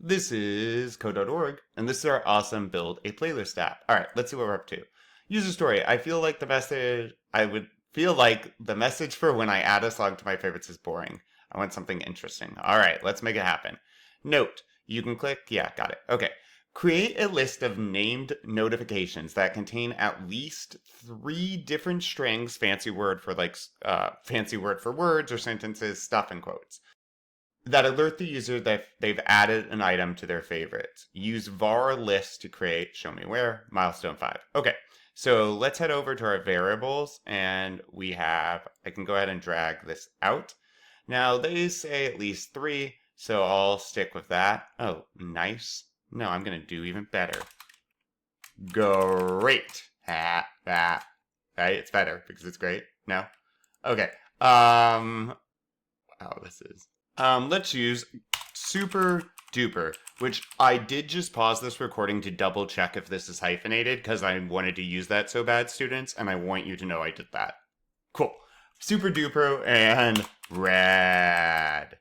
This is code.org, and this is our awesome Build a Playlist app. All right, let's see what we're up to. User story. I would feel like the message for when I add a song to my favorites is boring. I want something interesting. All right, let's make it happen. Note, you can click, yeah, got it. Okay. Create a list of named notifications that contain at least 3 different strings, fancy word for fancy word for words or sentences, stuff and quotes, that alert the user that they've added an item to their favorites. Use var list to create show me where, milestone 5. Okay, so let's head over to our variables and I can go ahead and drag this out. Now they say at least 3, so I'll stick with that. Oh, nice. No, I'm gonna do even better. Great. Right, it's better because it's great. No? Okay. This is. Let's use super duper, which I did just pause this recording to double check if this is hyphenated because I wanted to use that so bad, students, and I want you to know I did that. Cool. Super duper and rad.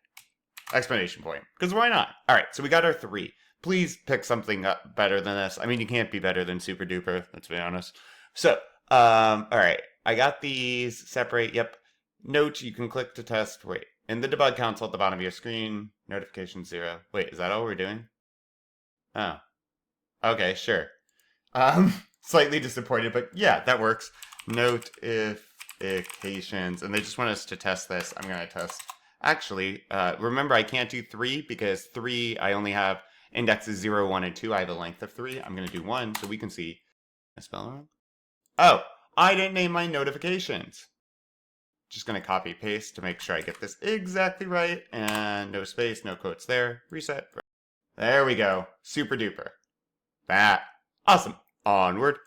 Exclamation point. Because why not? All right, so we got our 3. Please pick something up better than this. I mean, you can't be better than super duper, let's be honest. So, all right, I got these separate. Yep. Note, you can click to test. Wait. In the debug console at the bottom of your screen, notification 0. Wait, is that all we're doing? Oh. Okay, sure. Slightly disappointed, but yeah, that works. Notifications, and they just want us to test this. I'm going to test. Actually, remember I can't do 3 because 3, I only have indexes 0, 1, and 2. I have a length of 3. I'm going to do 1 so we can see. I spell wrong? Oh, I didn't name my notifications. Just going to copy paste to make sure I get this exactly right. And no space, no quotes there. Reset. There we go. Super duper. That. Awesome. Onward.